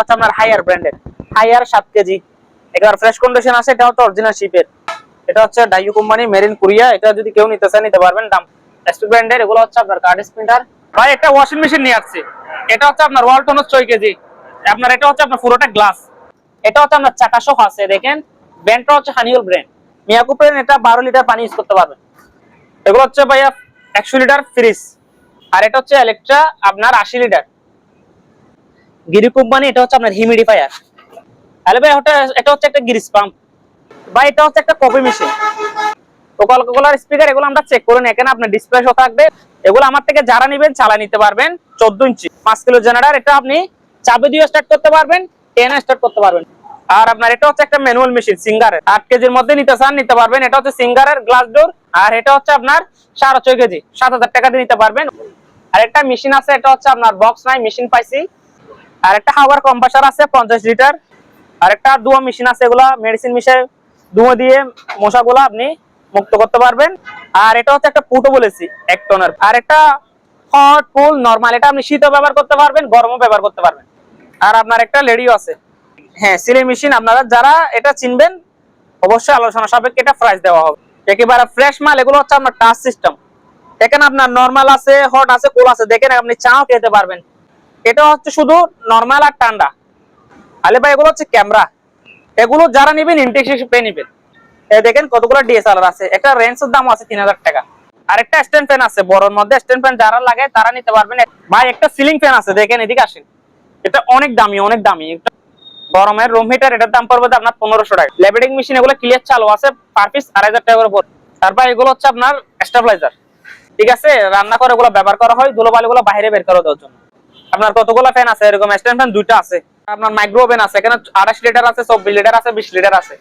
হচ্ছে আপনার হাইয়ার ব্র্যান্ডের, হাইয়ার 7 কেজি, একেবারে ফ্রেশ কন্ডিশন আছে। এটা হচ্ছে অরিজিনাল শিপের, এটা হচ্ছে ডাইউ কোম্পানি, মেরিন কোরিয়া। এটা যদি কেউ নিতে চায় নিতে পারবেন। দাম এসপি ব্র্যান্ডের। এগুলো হচ্ছে আপনার কার্ড প্রিন্টার। ভাই একটা ওয়াশিং মেশিন নিয়ে আসছে, এটা হচ্ছে আপনার ওয়ালটন 6 কেজি। আপনার এটা হচ্ছে আপনার পুরোটা গ্লাস। এটা হচ্ছে আপনার চাকা সহ আছে, দেখেন ব্র্যান্ডটা হচ্ছে হানিউল ব্র্যান্ড, মিয়াকো ব্র্যান্ড। এটা 12 লিটার পানি ইউজ করতে পারবেন। এগুলো হচ্ছে ভাইয়া 100 লিটার ফ্রিজ। আর এটা হচ্ছে ইলেকট্রা আপনার 80 লিটার গিরি কোম্পানি। এটা হচ্ছে আপনার হিউমিডিফায়ার। তাহলে ভাই এটা হচ্ছে একটা গ্রিস পাম্প। ভাই এটা হচ্ছে একটা কফি মেশিন। কোকাকোলার স্পিকার, এগুলো আমরা চেক করে নিই, এখানে আপনার ডিসপ্লে শো থাকবে। এগুলো আমার থেকে যারা নেবেন চালা নিতে পারবেন। 14 ইঞ্চি 5 কিলো জেনারেটর। এটা আপনি চাবি দিয়ে স্টার্ট করতে পারবেন, 10 স্টার্ট করতে পারবেন। আর আপনার এটা হচ্ছে একটা ম্যানুয়াল মেশিন সিঙ্গারের, 8 কেজির মধ্যে নিতে চান নিতে পারবেন। এটা হচ্ছে সিঙ্গারের গ্লাস ডোর। আর এটা হচ্ছে আপনার 6.5 কেজি, 7,000 টাকা দিয়ে নিতে পারবেন। আর একটা মেশিন আছে, এটা হচ্ছে আপনার বক্স নাই, মেশিন পাইছি। আর একটা হাওয়ার কম্প্রেসার আছে 50 লিটার। আর একটা দুয়া মেশিন আছে, এগুলা মেডিসিন মিশে দুয়া দিয়ে মশাগুলা আপনি মুক্ত করতে পারবেন। আর এটা হচ্ছে একটা পুটো বলেছি 1 টনের। আর একটা হট ফুল নরমাল, এটা আপনি শীতও ব্যবহার করতে পারবেন, গরমও ব্যবহার করতে পারবেন। আর আপনার একটা লেডিও আছে। হ্যাঁ, সিলাই মেশিন। আপনারা যারা এটা চিনবেন অবশ্যই আলোচনা সাপেক্ষে এটা প্রাইস দেওয়া হবে। একেবারে ফ্রেশ মাল। এগুলো হচ্ছে আপনার টাচ সিস্টেম। এখানে আপনার নরমাল আছে, হট আছে, কুল আছে। দেখেন আপনি চাও খেতে পারবেন। এটা হচ্ছে শুধু নরমাল আর ঠান্ডা। আলে ভাই এগুলো হচ্ছে ক্যামেরা। এগুলো যারা নেবেন ইনটেক হিসেবে নেবেন। এই দেখেন কতগুলো ডিএসএলআর আছে। একটা রেঞ্জের দাম আছে 3000 টাকা। আর একটা স্ট্যান্ড ফ্যান আছে বড়র মধ্যে। স্ট্যান্ড ফ্যান যারা লাগে তারা নিতে পারবেন। ভাই একটা সিলিং ফ্যান আছে, দেখেন এদিকে আসেন। এটা অনেক দামি, অনেক দামি। গরমের রুম হিটার, এটার দাম পড়বে আপনার 1500 টাকা। লেবেলিং মেশিন, এগুলো ক্লিয়ার চালু আছে, পার পিস 2500 টাকা করে পড়বে। তারপর এগুলো হচ্ছে আপনার স্টেবিলাইজার, ঠিক আছে। রান্না করে এগুলো ব্যবহার করা হয়, ধুলোবালি গুলো বাইরে বের করে দেওয়ার জন্য। আপনার কতগুলো ফ্যান আছে, এরকম স্ট্যান্ড ফ্যান 2টা আছে। আপনার মাইক্রো ওভেন আছে, এখানে 28 লিটার আছে, 24 লিটার আছে, 20 লিটার আছে।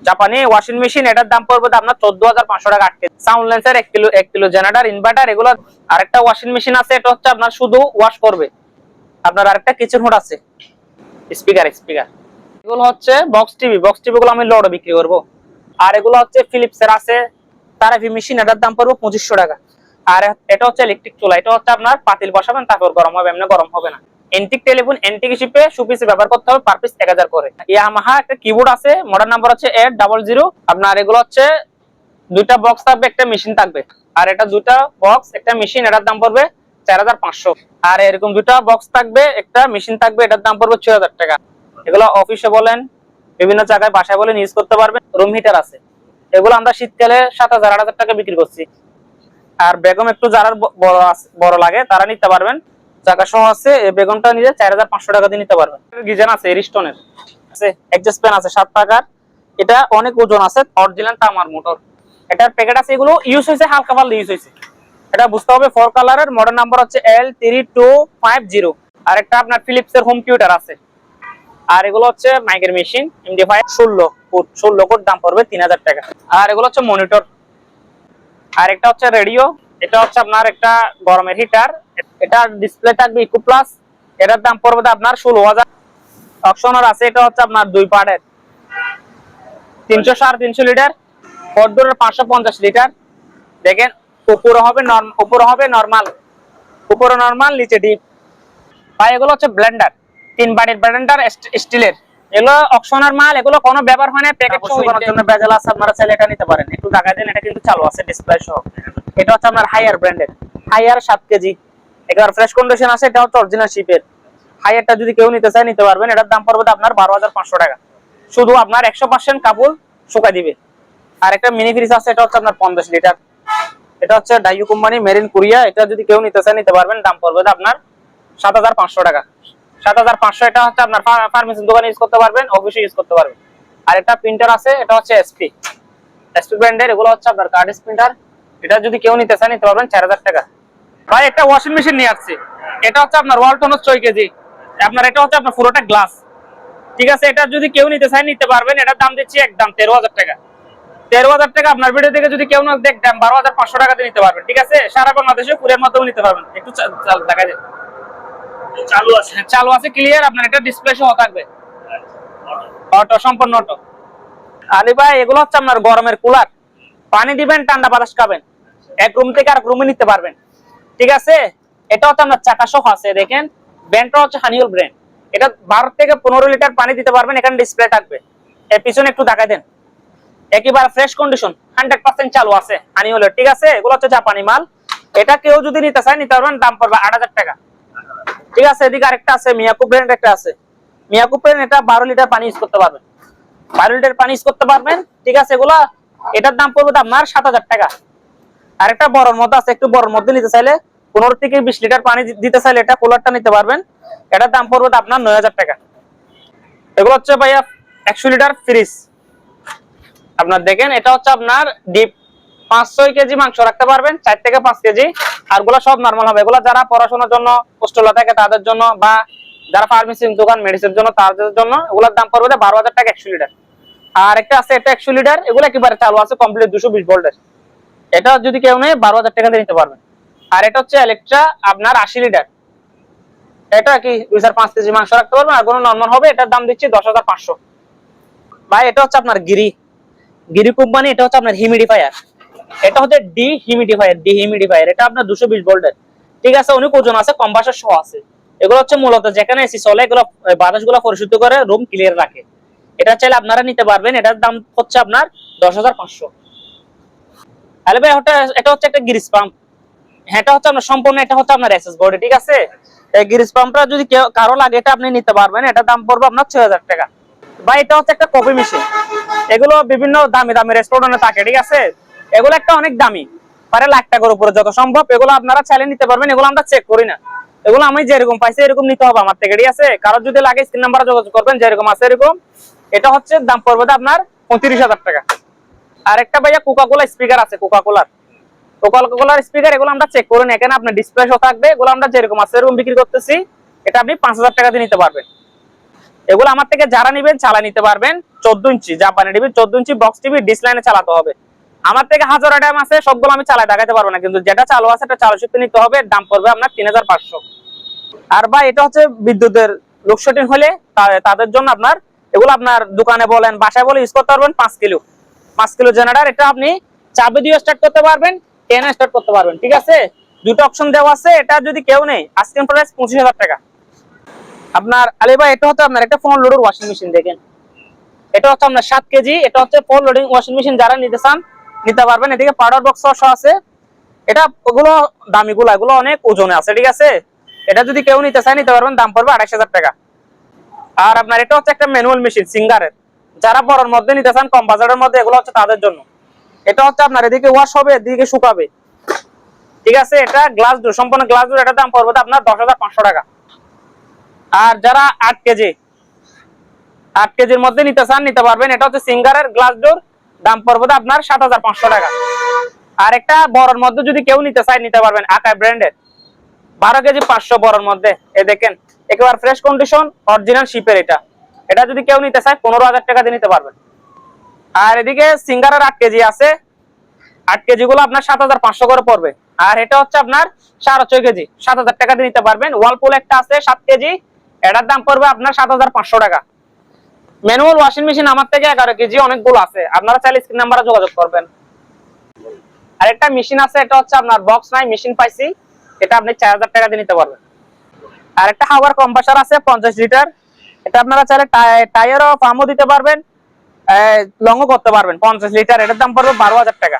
জাপানি ওয়াশিং মেশিন, এটার দাম পড়বে আপনার 14,500 টাকা 8 KG. Sound Lancer 1 kilo generator, inverter, এগুলো। আরেকটা ওয়াশিং মেশিন আছে, এটা হচ্ছে আপনার শুধু ওয়াশ করবে। আপনার আরেকটা কিচেন হুড আছে, স্পিকার। এগুলো হচ্ছে বক্স টিভি। বক্স টিভি গুলো আমি লড়ে বিক্রি করবো। আর এগুলো হচ্ছে ফিলিপসের আছে তারাভি মেশিন, এটার দাম পড়বে 2500 টাকা। আর এটা হচ্ছে ইলেকট্রিক চুলা। এটা হচ্ছে আপনার পাতিল বসাবেন, তারপর গরম হবে, এমনি গরম হবে না। এন্টিক টেলিফোন, এন্টিক শিপে সুপিসে ব্যবহার করতে হবে, পার পিস 1000 করে। ইয়ামাহা একটা কিবোর্ড আছে, মডেল নাম্বার হচ্ছে 800। আপনার এগুলো হচ্ছে 2টা বক্স থাকবে, একটা মেশিন থাকবে। আর এটা 2টা বক্স একটা মেশিন, এটার দাম পড়বে 4500। আর এরকম 2টা বক্স থাকবে, একটা মেশিন থাকবে, এটার দাম পড়বে 6000 টাকা। এগুলো অফিসে বলেন, বিভিন্ন জায়গায় বাসায় বলেন ইউজ করতে পারবেন। রুম হিটার আছে, এগুলো আমরা শীতকালে 7000 8000 টাকা বিক্রি করছি। আর বেগম একটু যারা বড় লাগে তারা নিতে পারবেন, চাকা সহ আছে। এই বেগমটা নিলে 4500 টাকা দিয়ে নিতে পারবেন। গিজান আছে এরিস্টনের, আছে এডজাস্ট ফ্যান আছে 7 টাকার। এটা অনেক ওজন আছে, অরিজিনাল তামার মোটর। এটার প্যাকেট আছে, এগুলো ইউজ হয়েছে, হালকা পাতলা ইউজ হয়েছে। এটা বুঝতে হবে 4 কালারের, মডেল নাম্বার হচ্ছে L3250। আর একটা আপনার ফিলিপসের হোম থিয়েটার আছে। আর এগুলো হচ্ছে মাইকের মেশিন, MD5 16 ফুট, দাম পড়বে 3000 টাকা। আর এগুলো হচ্ছে মনিটর। আর একটা হচ্ছে রেডিও। এটা হচ্ছে আপনার একটা গরমের হিটার, এটা ডিসপ্লে থাকবে ইকো প্লাস। এটার দাম পড়বে আপনার 16000। অপশনার আছে, এটা হচ্ছে আপনার 2 পার্টের, 300 লিটার, ফোরডোরের 550 লিটার। দেখেন উপরে হবে নরমাল, উপরে নরমাল, নিচে ডিপ। ভাই এগুলো হচ্ছে ব্লেন্ডার, 3 বাটির ব্লেন্ডার, স্টিলের। এগুলো অপশনাল মাল, এগুলো কোনো ব্যবহার হয় না। প্যাকেট শুকানোর জন্য বেজাল আছে, আপনারা চাইলে এটা নিতে পারেন। একটু টাকা দেন, এটা কিন্তু চালু আছে ডিসপ্লে সহ। এটা হচ্ছে আপনার হাইয়ার ব্র্যান্ডের, হাইয়ার 7 কেজি, একেবারে ফ্রেশ কন্ডিশন আছে। এটা হচ্ছে অরিজিনাল শিপের। হাইয়ারটা যদি কেউ নিতে চায় নিতে পারবেন। এটার দাম পড়বে আপনার 12500 টাকা। শুধু আপনার 100% কাপড় শুকাই দিবে। আর একটা মিনি ফ্রিজ আছে, এটা হচ্ছে আপনার 50 লিটার। এটা হচ্ছে ডাইউ কোম্পানি, মেরিন কোরিয়া। এটা যদি কেউ নিতে চায় নিতে পারবেন। দাম পড়বে আপনার 7500 টাকা। 7500। এটা হচ্ছে আপনার ফার্মেসির দোকানে ইউজ করতে পারবেন, অফিসে ইউজ করতে পারবেন। আর একটা প্রিন্টার আছে, এটা হচ্ছে এসপি ব্র্যান্ডের। এগুলো হচ্ছে আপনার কার্ড প্রিন্টার। এটা যদি কেউ নিতে চায় নিতে পারবেন 4000 টাকা। ভাই একটা ওয়াশিং মেশিন নিয়ে আসছে, এটা হচ্ছে আপনার ওয়ালটন 6 কেজি। আপনার এটা হচ্ছে আপনার পুরোটা গ্লাস, ঠিক আছে। এটা যদি কেউ নিতে চায় নিতে পারবেন। এটার দাম দিচ্ছি একদম 13000 টাকা। 13000 টাকা। আপনার ভিডিও থেকে যদি কেউ না দেখেন 12500 টাকা দিয়ে নিতে পারবেন, ঠিক আছে। সারা বাংলাদেশে কুরিয়ার মাধ্যমে নিতে পারবেন। একটু দেখা যায় চালু আছে ক্লিয়ার। আপনার এটা ডিসপ্লে সহ থাকবে, অটো, সম্পূর্ণ অটো। আলী ভাই এগুলো হচ্ছে আপনার গরমের কুলার, পানি দিবেন, ঠান্ডা বাতাস খাবেন, এক রুম থেকে আরেক রুমে নিতে পারবেন, ঠিক আছে। এটা হচ্ছে আপনার চাকা সহ আছে, দেখেন ব্র্যান্ডটা হচ্ছে হানিউল ব্র্যান্ড। এটা 12 থেকে 15 লিটার পানি দিতে পারবেন। এখানে ডিসপ্লে থাকবে, এর পিছনে একটু দেখাই দেন। একেবারে ফ্রেশ কন্ডিশন, 100% চালু আছে হানি হলে, ঠিক আছে। এগুলো হচ্ছে জাপানি মাল। এটা কেউ যদি নিতে চায় নিতে পারবেন, দাম পড়বে 8000 টাকা, ঠিক আছে। এদিকে আরেকটা আছে মিয়াকো ব্র্যান্ড, একটা আছে মিয়াকো ব্র্যান্ড, এটা 12 লিটার পানি ইউজ করতে পারবেন, 12 লিটার পানি ইউজ করতে পারবেন, ঠিক আছে। এগুলা এটার দাম পড়বে আপনার 7000 টাকা। আরেকটা বড়র মধ্যে আছে, একটু বড়র মধ্যে নিতে চাইলে 15 থেকে 20 লিটার পানি দিতে চাইলে এটা কুলারটা নিতে পারবেন। এটার দাম পড়বে আপনার 9000 টাকা। এগুলো হচ্ছে ভাইয়া 100 লিটার ফ্রিজ। আপনার দেখেন, এটা হচ্ছে আপনার ডিপ 5-6 কেজি মাংস রাখতে পারবেন, 4 থেকে 5 কেজি। আর গুলো সব নরমাল হবে। এগুলো যারা পড়াশোনার জন্য হোস্টেলে থাকে তাদের জন্য, বা যারা ফার্মেসির দোকান মেডিসিনের জন্য তাদের জন্য, এগুলোর দাম পড়বে 12000 টাকা 100 লিটার। আর একটা আছে, এটা 100 লিটার, এগুলো একেবারে চালু আছে কমপ্লিট 220 ভোল্টের। এটা যদি কেউ নেয় 12000 টাকা দিয়ে নিতে পারবেন। আর এটা হচ্ছে ইলেকট্রা আপনার 80 লিটার, এটা কি 2-5 কেজি মাংস রাখতে পারবেন। আর কোনো নরমাল হবে, এটার দাম দিচ্ছি 10500 ভাই। এটা হচ্ছে আপনার গিরি কোম্পানি, এটা হচ্ছে আপনার হিউমিডিফায়ার। এটা হচ্ছে ডিহিউমিডিফায়ার, এটা আপনার 220 ভোল্টের, ঠিক আছে। অনেক ওজন আছে, কম্প্রেসর সহ আছে। এগুলো হচ্ছে মূলত যেখানে এসি চলে, এগুলো বাতাসগুলো পরিশুদ্ধ করে রুম ক্লিয়ার রাখে। এটা চাইলে আপনারা নিতে পারবেন। এটার দাম হচ্ছে আপনার 10500। তাহলে ভাই এটা হচ্ছে একটা গ্রিস পাম্প। হ্যাঁ, এটা হচ্ছে আপনার সম্পূর্ণ, এটা হচ্ছে আপনার এসএস বডি, ঠিক আছে। এই গ্রিস পাম্পটা যদি কারো লাগে এটা আপনি নিতে পারবেন। এটার দাম পড়বে আপনার 6000 টাকা ভাই। এটা হচ্ছে একটা কফি মেশিন। এগুলো বিভিন্ন দামি দামি রেস্টুরেন্টে থাকে, ঠিক আছে। এগুলো একটা অনেক দামি, প্রায় লাখ টাকার উপরে যত সম্ভব। এগুলো আপনারা চাইলে নিতে পারবেন। এগুলো আমরা চেক করি না, এগুলো আমি যেরকম পাইছি এরকম নিতে হবে আমার থেকে, ঠিক আছে। কারো যদি লাগে স্ক্রিন নাম্বারে যোগাযোগ করবেন, যেরকম আছে এরকম। এটা হচ্ছে দাম পড়বে আপনার 25000 টাকা। আর একটা ভাইয়া কোকাকোলা স্পিকার আছে, কোকাকোলার স্পিকার, এগুলো আমরা চেক করি না, এখানে আপনার ডিসপ্লে শো থাকবে। এগুলো আমরা যেরকম আছে এরকম বিক্রি করতেছি। এটা আপনি 5000 টাকা দিয়ে নিতে পারবেন। এগুলো আমার থেকে যারা নিবেন চালা নিতে পারবেন। 14 ইঞ্চি জাপানি টিভি, 14 ইঞ্চি বক্স টিভি, ডিশ লাইনে চালাতে হবে। আমার থেকে হাজার আইটেম আছে, সবগুলো আমি চালাই দেখাতে পারবো না, কিন্তু যেটা চালু আছে এটা চালু শিখতে নিতে হবে। দাম পড়বে আপনার 3500। আর ভাই এটা হচ্ছে বিদ্যুতের লোডশেডিং হলে তাদের জন্য আপনার, এগুলো আপনার দোকানে বলেন বাসায় বলে ইউজ করতে পারবেন। 5 কিলো জেনারেটর, এটা আপনি চাবি দিয়ে স্টার্ট করতে পারবেন, 10 স্টার্ট করতে পারবেন, ঠিক আছে। দুটো অপশন দেওয়া আছে। এটা যদি কেউ নেই, আস্কিং প্রাইস 25000 টাকা। আপনার আলী ভাই, এটা হচ্ছে আপনার একটা ফোন লোডের ওয়াশিং মেশিন। দেখেন, এটা হচ্ছে আপনার 7 কেজি, এটা হচ্ছে ফোন লোডিং ওয়াশিং মেশিন। যারা নিতে চান নিতে পারবেন। এদিকে পাউডার বক্স সহ আছে। এটা ওগুলো দামিগুলো, এগুলো অনেক ওজনে আছে, ঠিক আছে। এটা যদি কেউ নিতে চায় নিতে পারবেন, দাম পড়বে 28000 টাকা। আর আপনার এটা হচ্ছে একটা ম্যানুয়াল মেশিন সিঙ্গারের, যারা বড়র মধ্যে নিতে চান কম বাজারের মধ্যে, এগুলো হচ্ছে তাদের জন্য। এটা হচ্ছে আপনার এদিকে ওয়াশ হবে, এদিকে শুকাবে, ঠিক আছে। এটা গ্লাস ডোর, সম্পূর্ণ গ্লাস ডোর। এটার দাম পড়বে আপনার 10500 টাকা। আর যারা 8 কেজির মধ্যে নিতে চান নিতে পারবেন। এটা হচ্ছে সিঙ্গারের গ্লাস ডোর, দাম পড়বে আপনার 7500 টাকা। আর একটা বড়র মধ্যে যদি কেউ নিতে চায় নিতে পারবেন, আকাই ব্র্যান্ডের 12 কেজি 500 বড়র মধ্যে। এই দেখেন, একেবারে ফ্রেশ কন্ডিশন, অরিজিনাল শিপের। এটা যদি কেউ নিতে চায় 15000 টাকা দিয়ে নিতে পারবেন। আর এদিকে সিঙ্গারের 8 কেজি আছে, 8 কেজি গুলো আপনার 7500 করে পড়বে। আর এটা হচ্ছে আপনার 6.5 কেজি, 7000 টাকা দিয়ে নিতে পারবেন। ওয়ালপুল একটা আছে 7 কেজি, এটার দাম পড়বে আপনার 7500 টাকা। ম্যানুয়াল ওয়াশিং মেশিন আমার থেকে 11 কেজি অনেকগুলো আছে, আপনারা চাইলে স্ক্রিন নাম্বারে যোগাযোগ করবেন। আর একটা মেশিন আছে, এটা হচ্ছে আপনার বক্স নাই, মেশিন পাইছি। এটা আপনি 4000 টাকা দিয়ে নিতে পারবেন। আর একটা হাওয়ার কম্প্রেসর আছে 50 লিটার, এটা আপনারা চাইলে টায়ার ও পাম্পও দিতে পারবেন, লংও করতে পারবেন। 50 লিটার, এটার দাম পড়বে 12000 টাকা।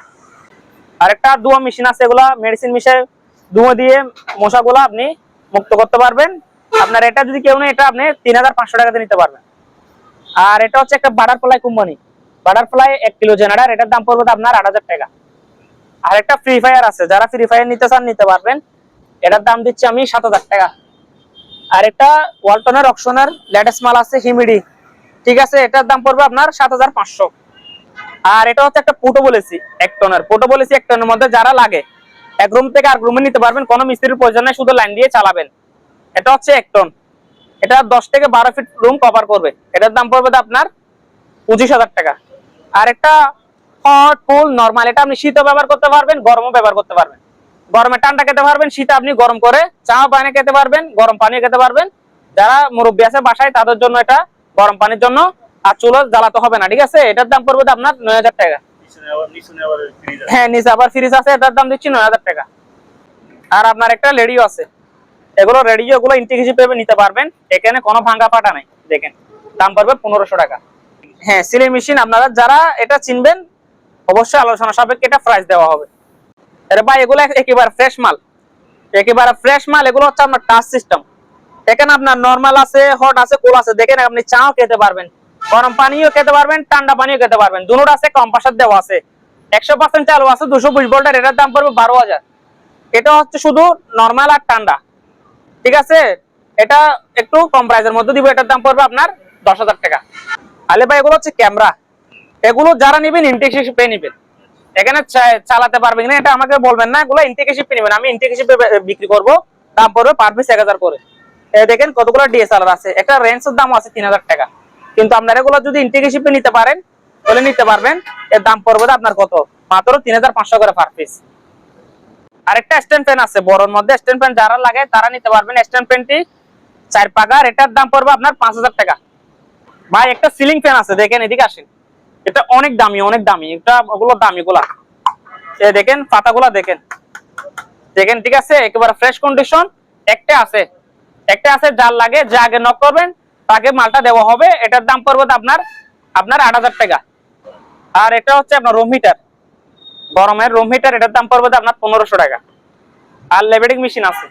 আর একটা ধোয়া মেশিন আছে, এগুলা মেডিসিন মিশে ধোঁয়া দিয়ে মশাগুলো আপনি মুক্ত করতে পারবেন। আপনার এটা যদি কেউ নেই, এটা আপনি 3500 টাকা দিয়ে নিতে পারবেন। আর এটা হচ্ছে একটা butterfly company, butterfly 1 kilo generator, এটার দাম পড়বে আপনার 8000 টাকা। আর একটা ফ্রি ফায়ার আছে, যারা ফ্রি ফায়ার নিতে চান নিতে পারবেন। এটার দাম দিচ্ছি আমি 7000 টাকা। আর একটা ওয়ালটনের অকশনের লেটেস্ট মাল আছে হিমিডি, ঠিক আছে। এটার দাম পড়বে আপনার 7500। আর এটা হচ্ছে একটা পোর্টেবল এসি 1 টনের, পোর্টেবল এসি 1 টনের মধ্যে যারা লাগে এক রুম থেকে আর রুমে নিতে পারবেন, কোনো মিস্ত্রির প্রয়োজন নেই, শুধু লাইন দিয়ে চালাবেন। এটা হচ্ছে 1 টন, এটা 10 থেকে 12 ফিট রুম কভার করবে। এটার দাম পড়বে আপনার 25000 টাকা। আর একটা হট কুল নরমাল, এটা আপনি শীতও ব্যবহার করতে পারবেন, গরমও ব্যবহার করতে পারবেন। গরমে ঠান্ডা খেতে পারবেন, শীতে আপনি গরম করে চা পানি খেতে পারবেন, গরম পানি খেতে পারবেন। যারা মুরব্বী আছে বাসায় তাদের জন্য এটা গরম পানির জন্য, আর চুলো জ্বালাতে হবে না, ঠিক আছে। এটার দাম পড়বে আপনার 9000 টাকা। হ্যাঁ, নিচে আবার ফ্রিজ আছে, এটার দাম দিচ্ছি 9000 টাকা। আর আপনার একটা লেডিও আছে, এগুলো রেডিও, এগুলো ইন্টিক হিসেবে নিতে পারবেন, এখানে কোনো ভাঙা ফাটা নাই। দেখেন দাম পড়বে 1500 টাকা। হ্যাঁ, সিলাই মেশিন আপনারা যারা এটা চিনবেন অবশ্যই আলোচনা সাপেক্ষে এটা প্রাইস দেওয়া হবে। আরে ভাই এগুলো একেবারে ফ্রেশ মাল, একেবারে ফ্রেশ মাল। এগুলো হচ্ছে আপনার টাচ সিস্টেম। এখানে আপনার নরমাল আছে, হট আছে, কোল্ড আছে। দেখেন আপনি চাও খেতে পারবেন, গরম পানিও খেতে পারবেন, ঠান্ডা পানিও খেতে পারবেন, দুটোর আছে। কম্প্রেসার দেওয়া আছে, 100% চালু আছে, 220 ভোল্টের। এটার দাম পড়বে 12,000। এটা হচ্ছে শুধু নরমাল আর ঠান্ডা, ঠিক আছে। এটা একটু কম প্রাইসের মধ্যে দিব, এটার দাম পড়বে আপনার 10,000 টাকা। আলে ভাই এগুলো হচ্ছে ক্যামেরা, এগুলো যারা নেবেন ইনটেক হিসেবে নেবেন। এখানে চালাতে পারবেন না এটা আমাকে বলবেন না, এগুলো ইনটেক হিসেবে নেবেন। আমি ইনটেক হিসেবে বিক্রি করব, দাম পড়বে পার পিস 1000 করে। দেখেন কতগুলো ডিএসএলআর আছে, একটা রেঞ্জের দাম আছে 3000 টাকা। কিন্তু আপনারা এগুলো যদি ইনটেক হিসেবে নিতে পারেন তাহলে নিতে পারবেন। এর দাম পড়বে আপনার কত, মাত্র 3500 করে পার পিস। আরেকটা স্ট্যান্ড ফ্যান আছে বড়র মধ্যে, স্ট্যান্ড ফ্যান যারা লাগে তারা নিতে পারবেন। স্ট্যান্ড ফ্যানটি 4 পাকার, এটার দাম পড়বে আপনার 5000 টাকা। ভাই একটা সিলিং ফ্যান আছে, দেখেন এদিকে আসেন, এটা অনেক দামি, অনেক দামি। এটা ওগুলো দামি গুলা, দেখেন পাতাগুলা দেখেন, দেখেন ঠিক আছে, একেবারে ফ্রেশ কন্ডিশন। একটা আছে, একটা আছে, যার লাগে যে আগে নক করবেন তাকে মালটা দেওয়া হবে। এটার দাম পড়বে আপনার 8000 টাকা। আর এটা হচ্ছে আপনার রুম হিটার, গরমের রুম হিটার, এটার দাম পড়বে আপনার 1500 টাকা। আর লেবেডিং মেশিন আছে,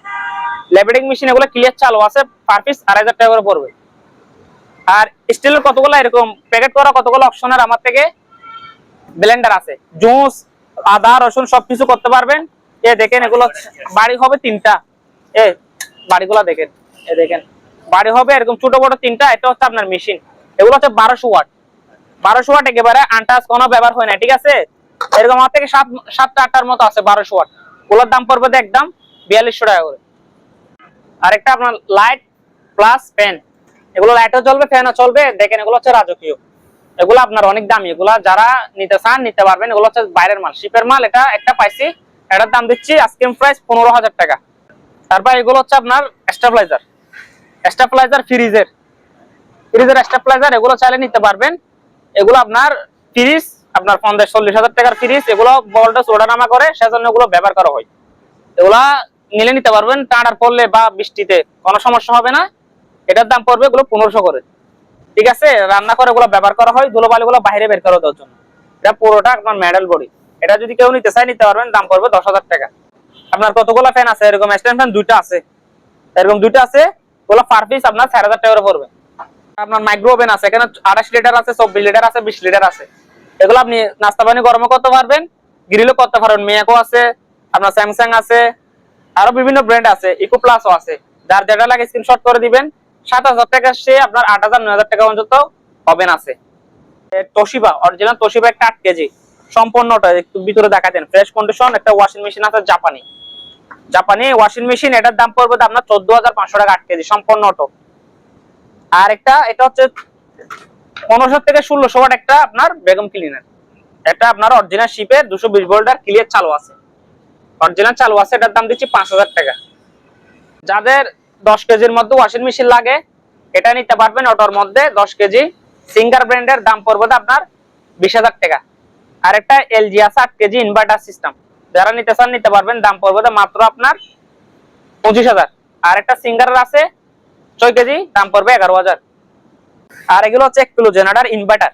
লেবেডিং মেশিন এগুলো ক্লিয়ার চালু আছে, পার পিস 2500 টাকা করে পড়বে। আর স্টিলের কতগুলো এরকম প্যাকেট করা কতগুলো অপশনের আমার থেকে ব্লেন্ডার আছে, জুস, আদা, রসুন সবকিছু করতে পারবেন। দেখেন এগুলো বাড়ি হবে 3টা। বাড়িগুলো দেখেন, দেখেন বাড়ি হবে এরকম ছোট বড় 3টা। এটা হচ্ছে আপনার মেশিন, এগুলো হচ্ছে 1200 ওয়াট। 1200 ওয়াট একেবারে আনটাচ, কোনো ব্যবহার হয় না, ঠিক আছে। এরকম আমার থেকে 7টা 8টার মতো আছে 1200 ওয়াট। ওগুলোর দাম পড়বে একদম 4200 টাকা করে। আরেকটা আপনার লাইট প্লাস ফ্যান, এগুলো লাইটও চলবে, ফ্যানও চলবে। দেখেন এগুলো হচ্ছে রাজকীয়, এগুলো আপনার অনেক দামি। এগুলো যারা নিতে চান নিতে পারবেন, এগুলো হচ্ছে বাইরের মাল, শিপের মাল। এটা একটা পাইছি, এটার দাম দিচ্ছি আস্কিং প্রাইস 15000 টাকা। তারপর এগুলো হচ্ছে আপনার স্টেবিলাইজার, স্টেবিলাইজার ফ্রিজের স্টেবিলাইজার, এগুলো চাইলে নিতে পারবেন। এগুলো আপনার ফ্রিজ, আপনার 40,000 টাকার ফ্রিজ। এগুলো ভোল্টেজ ওঠানামা করে, সেজন্য এগুলো ব্যবহার করা হয়। এগুলা নিলে নিতে পারবেন, টানার পড়লে বা বৃষ্টিতে কোনো সমস্যা হবে না। এটার দাম পড়বে এগুলো 1500 করে, ঠিক আছে। রান্না করে এগুলো ব্যবহার করা হয়, ধুলোবালি গুলো বাইরে বের করে দেওয়ার জন্য। এটা পুরোটা আপনার মেটাল বডি। এটা যদি কেউ নিতে চায় নিতে পারবেন, দাম পড়বে 10,000 টাকা। আপনার কতগুলো ফ্যান আছে, এরকম স্ট্যান্ড ফ্যান 2টা আছে, এরকম 2টা আছে, ওগুলো পার পিস আপনার 4000 টাকা করে পড়বে। আপনার মাইক্রো ওভেন আছে, এখানে 28 লিটার আছে, 24 লিটার আছে, 20 লিটার আছে। এগুলো আপনি নাস্তা পানি গরমও করতে পারবেন, গ্রিলও করতে পারবেন। মিয়াকো আছে, আপনার স্যামসাং আছে, আরো বিভিন্ন ব্র্যান্ড আছে, ইকো প্লাসও আছে। যার যেটা লাগে স্ক্রিনশট করে দিবেন। 7000 টাকা সে আপনার 8000 9000 টাকা পর্যন্ত ওভেন আছে। তোশিবা, অরিজিনাল তোশিবা, একটা 8 কেজি সম্পূর্ণটা একটু ভিতরে দেখাতেন, ফ্রেশ কন্ডিশন। একটা ওয়াশিং মেশিন আছে জাপানি, জাপানি ওয়াশিং মেশিন, এটার দাম পড়বে আপনার 14500 টাকা, 8 কেজি সম্পূর্ণ অটো। আর একটা এটা হচ্ছে 1500 থেকে 1600 ওয়াট একটা আপনার বেগম ক্লিনার। এটা আপনার অরিজিনাল শিপের 220 ভোল্টের ক্লিয়ার চালু আছে, অরিজিনাল চালু আছে। এটার দাম দিচ্ছি 5000 টাকা। যাদের 10 কেজির মধ্যে ওয়াশিং মেশিন লাগে এটা নিতে পারবেন, অটোর মধ্যে 10 কেজি সিঙ্গার ব্র্যান্ডের, দাম পড়বে আপনার 20000 টাকা। আর একটা এলজি আছে 8 কেজি ইনভার্টার সিস্টেম, যারা নিতে চান নিতে পারবেন, দাম পড়বে মাত্র আপনার 25000। আর একটা সিঙ্গার আছে 6 কেজি, দাম পড়বে 11000। আর এগুলো হচ্ছে 1 কিলো জেনারেটর ইনভার্টার,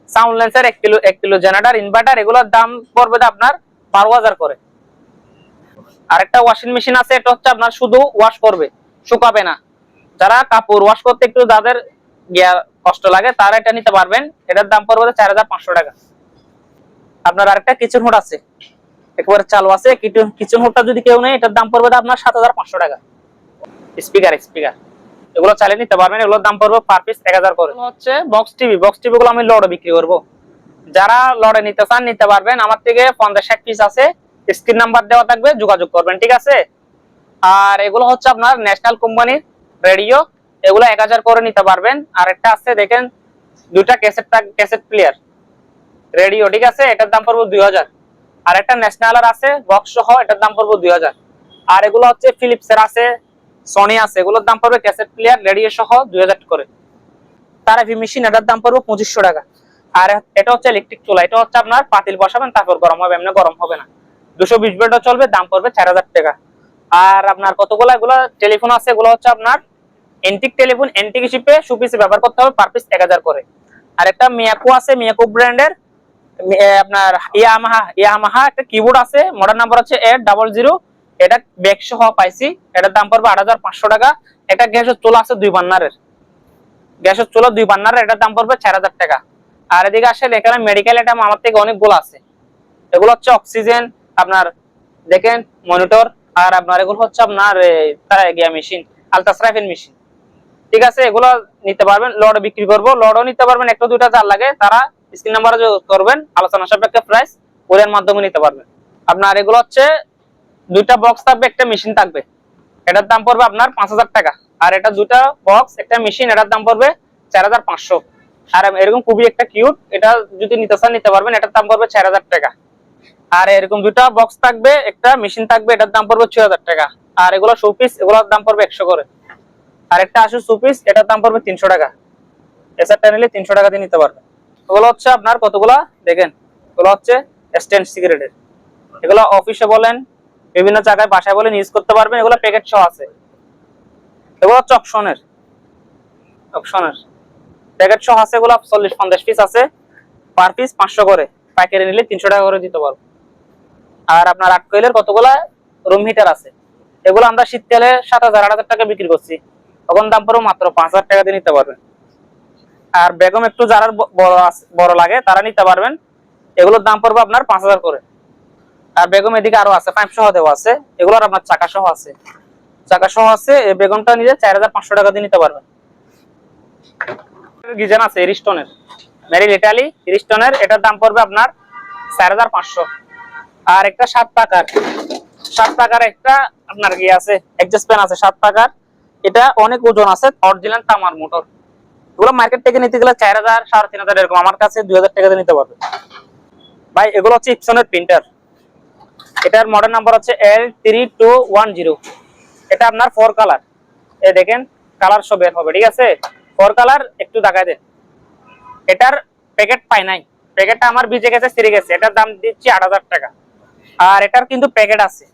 সাউন্ড লেন্সের 1 কিলো জেনারেটর ইনভার্টার, এগুলোর দাম পড়বে আপনার 12000 করে। আরেকটা ওয়াশিং মেশিন আছে, এটা হচ্ছে আপনার শুধু ওয়াশ করবে, শুকাবে না। যারা কাপড় ওয়াশ করতে একটু যাদের কষ্ট লাগে তারা এটা নিতে পারবেন। এটার দাম পড়বে 4500 টাকা। আপনার আরেকটা কিচেন হুড আছে, একেবারে চালু আছে। কিচেন হুডটা যদি কেউ নেই এটার দাম পড়বে আপনার 7500 টাকা। স্পিকার এগুলো চালিয়ে নিতে পারবেন, এগুলোর দাম পড়বে পার পিস 1000 করে। হচ্ছে বক্স টিভি, বক্স টিভি গুলো আমি লড়ে বিক্রি করব। যারা লড়ে নিতে চান নিতে পারবেন, আমার থেকে 50-60 পিস আছে, স্ক্রিন নাম্বার দেওয়া থাকবে, যোগাযোগ করবেন, ঠিক আছে। আর এগুলো হচ্ছে আপনার ন্যাশনাল কোম্পানির রেডিও, এগুলো 1000 করে নিতে পারবেন। আর একটা আছে দেখেন 2টা ক্যাসেট প্লেয়ার রেডিও, ঠিক আছে, এটার দাম পড়বে 2000। আর একটা ন্যাশনালের আছে বক্স সহ, এটার দাম পড়বে 2000। আর এগুলো হচ্ছে ফিলিপসের আছে, সনি আছে, এগুলোর দাম পড়বে ক্যাসেট প্লেয়ার রেডিও সহ 2000 করে। তার এভি মেশিন, এটার দাম পড়বে 2500 টাকা। আর এটা হচ্ছে ইলেকট্রিক চুলা, এটা হচ্ছে আপনার পাতিল বসাবেন তারপর গরম হবে, এমনি গরম হবে না। 220 ভোল্টও চলবে, দাম পড়বে 4000 টাকা। আর আপনার কতগুলো এগুলো টেলিফোন আছে, এগুলো হচ্ছে আপনার এন্টিক টেলিফোন, এন্টিক হিসেবে সুপিসে ব্যবহার করতে হবে, পার পিস 1000 করে। আর একটা মিয়াকো আছে, মিয়াকো ব্র্যান্ডের আপনার ইয়ামাহা একটা কিবোর্ড আছে, মডেল নাম্বার হচ্ছে 800, এটা ব্যাগ সহ পাইছি, এটার দাম পড়বে 8500 টাকা। এটা গ্যাসের চুলা আছে 2 বার্নারের, গ্যাসের চুলা 2 বার্নারের, এটার দাম পড়বে 4000 টাকা। আর এদিকে আসলে এখানে মেডিকেল আইটেম আমার থেকে অনেকগুলো আছে, এগুলো হচ্ছে অক্সিজেন, আপনার দেখেন মনিটর, আর আপনার এগুলো হচ্ছে আপনার তারা গিয়া মেশিন, আলট্রাসাউন্ড মেশিন, ঠিক আছে। এগুলো নিতে পারবেন, লড বিক্রি করব, লডও নিতে পারবেন, একটা দুইটা যার লাগে তারা স্ক্রিন নাম্বারে যোগাযোগ করবেন, আলোচনা সাপেক্ষে প্রাইস কোরিয়ার মাধ্যমে নিতে পারবেন। আপনার এগুলো হচ্ছে দুইটা বক্স থাকবে, একটা মেশিন থাকবে, এটার দাম পড়বে আপনার 5000 টাকা। আর এটা দুটা বক্স একটা মেশিন, এটার দাম পড়বে 4500। আর এরকম খুবই একটা কিউট, এটা যদি নিতে চান নিতে পারবেন, এটার দাম পড়বে 4000 টাকা। আর এরকম দুটা বক্স থাকবে, একটা মেশিন থাকবে, এটার দাম পড়বে 6000 টাকা। আর এগুলো শোপিস, এগুলোর দাম পড়বে 100 করে। আর একটা আসুস শোপিস, এটার দাম পড়বে 300 টাকা। এসআরটা নিলে 300 টাকা দিয়ে নিতে পারবে। এগুলো হচ্ছে আপনার কতগুলা দেখেন, এগুলো হচ্ছে স্ট্যান্ড সিগারেটের, এগুলো অফিসে বলেন, বিভিন্ন জায়গায় বাসায় বলেন ইউজ করতে পারবেন, এগুলো প্যাকেট সহ আছে। এগুলো হচ্ছে অকশনের প্যাকেট সহ আছে, এগুলো 40-50 পিস আছে, পার পিস 500 করে, পাইকারি নিলে 300 টাকা করে দিতে পারবো। আর আপনার 8 কয়েলের কতগুলা রুম হিটার আছে, এগুলো আমরা শীতকালে 7000-8000 টাকা বিক্রি করছি, তখন দাম পড়বে মাত্র 5000 টাকা দিয়ে নিতে পারবেন। আর বেগম একটু যারা বড় লাগে তারা নিতে পারবেন, এগুলোর দাম পড়বে আপনার 5000 করে। আর বেগম এদিকে আরো আছে, পাইপ সহ দেওয়া আছে, এগুলোর আপনার চাকা সহ আছে, এই বেগমটা নিলে 4500 টাকা দিয়ে নিতে পারবেন। গিজান আছে এরিস্টনের, মেরিল ইটালি এরিস্টনের, এটার দাম পড়বে আপনার 4500। আর একটা 7 টাকার একটা আপনার কি আছে অ্যাডজাস্ট ফ্যান আছে 7 টাকার, এটা অনেক ওজন আছে, অরিজিনাল তামার মোটর, এগুলো মার্কেট থেকে নিতে গেলে 4000 3500 এরকম, আমার কাছে 2000 টাকা দিয়ে নিতে পারবে ভাই। এগুলো হচ্ছে ইপসনের প্রিন্টার, এটার মডেল নাম্বার হচ্ছে L3210, এটা আপনার 4 কালার, এই দেখেন কালার সব বের হবে, ঠিক আছে। 4 কালার একটু দেখায় দেন। এটার প্যাকেট পাই নাই, প্যাকেটটা আমার ভিজে গেছে, ছিঁড়ে গেছে, এটার দাম দিচ্ছি 8000 টাকা। আর এটার কিন্তু প্যাকেট আছে,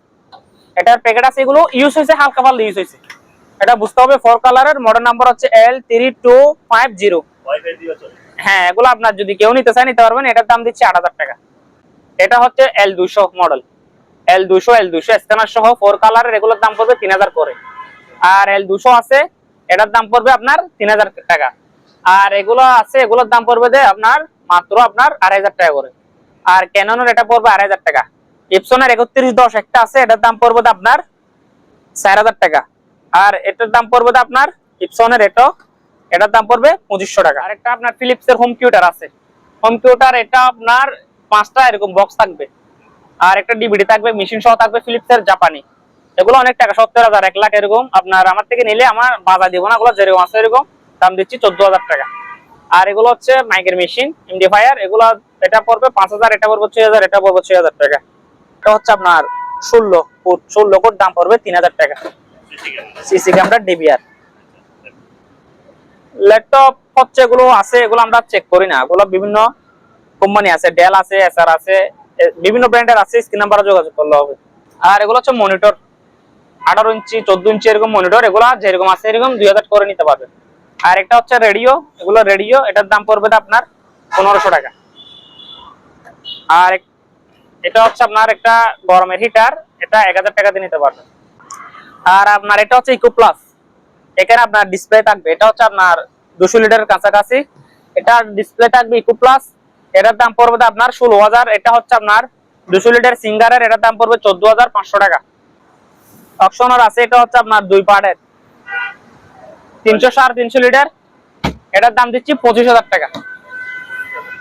এগুলো ইউজ হয়েছে, হালকা পাতলা ইউজ হয়েছে, এটা বুঝতে হবে। 4 কালারের, মডেল নাম্বার হচ্ছে L3250। হ্যাঁ, এগুলো আপনার যদি কেউ নিতে চায় নিতে পারবেন, এটার দাম দিচ্ছি 8000 টাকা। এটা হচ্ছে L200 মডেল, L200 স্ক্যানার সহ 4 কালারের, এগুলোর দাম পড়বে 3000 করে। আর L200 আছে, এটার দাম পড়বে আপনার 3000 টাকা। আর এগুলো আছে, এগুলোর দাম পড়বে যে আপনার মাত্র আপনার 2500 টাকা করে। আর ক্যাননের এটা পড়বে 2500 টাকা। ইপসনের 3110 একটা আছে, এটার দাম পড়বে আপনার 4000 টাকা। আর এটার দাম পড়বে আপনার ইপসনের এটার দাম পড়বে 2500 টাকা। আর একটা আপনার ফিলিপসের হোম থিয়েটার আছে, হোম থিয়েটার, এটা আপনার 5টা এরকম বক্স থাকবে, আর একটা ডিভিডি থাকবে, মেশিন সহ থাকবে, ফিলিপসের জাপানি, এগুলো অনেক টাকা, 70000 1 লাখ এরকম। আপনার আমার থেকে নিলে আমার বাজার দিব না, এগুলো যেরকম আছে এরকম দাম দিচ্ছি 14000 টাকা। আর এগুলো হচ্ছে মাইকের মেশিন, এমডিফায়ার, এগুলো এটা পড়বে 5000, এটা পড়বে 6000, এটা পড়বে 6000 টাকা। এটা হচ্ছে আপনার 16 ফুট, দাম পড়বে 3000 টাকা। CC camera DVR. ল্যাপটপ হচ্ছে এগুলো আছে, এগুলো আমরা চেক করি না, এগুলো বিভিন্ন কোম্পানি আছে, ডেল আছে, এসআর আছে, বিভিন্ন ব্র্যান্ডের আছে, স্ক্রিন নাম্বারে যোগাযোগ করলে হবে। আর এগুলো হচ্ছে মনিটর, 18 ইঞ্চি 14 ইঞ্চি এরকম মনিটর, এগুলো যেরকম আছে এরকম 2000 করে নিতে পারবে। আর একটা হচ্ছে রেডিও, এগুলো রেডিও, এটার দাম পড়বে আপনার 1500 টাকা। আর এটা হচ্ছে আপনার একটা গরমের হিটার, এটা 1000 টাকা দিয়ে নিতে পারবেন। আর আপনার এটা হচ্ছে ইকো প্লাস, এখানে আপনার ডিসপ্লে থাকবে, এটা হচ্ছে আপনার 200 লিটারের কাছাকাছি, এটা ডিসপ্লে থাকবে ইকো প্লাস, এটার দাম পড়বে আপনার 16000। এটা হচ্ছে আপনার 200 লিটার সিঙ্গারের, এটার দাম পড়বে 14500 টাকা। অপশনার আছে, এটা হচ্ছে আপনার 2 পার্টের 300 লিটার, এটার দাম দিচ্ছি 25000 টাকা।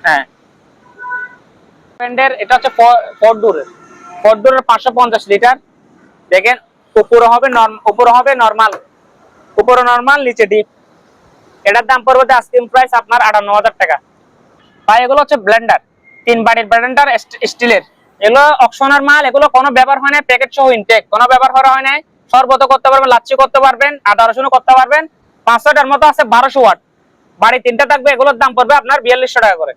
হ্যাঁ, এটা হচ্ছে ফরডুরের 550 লিটার, দেখেন উপরে হবে নরমাল, উপরে নরমাল, নিচে ডিপ, এটার দাম পড়বে আস্কিং প্রাইস আপনার 58000 টাকা। ভাই এগুলো হচ্ছে ব্লেন্ডার, 3 বাটির ব্লেন্ডার স্টিলের, এগুলো অকশনের মাল, এগুলো কোনো ব্যবহার হয় না, প্যাকেট সহ ইনটেক, কোনো ব্যবহার করা হয় না। শরবত করতে পারবেন, লাচ্ছি করতে পারবেন, আদা রসুন করতে পারবেন। 500টার মতো আছে, 1200 ওয়াট, বাড়ি 3টা থাকবে, এগুলোর দাম পড়বে আপনার 4200 টাকা করে।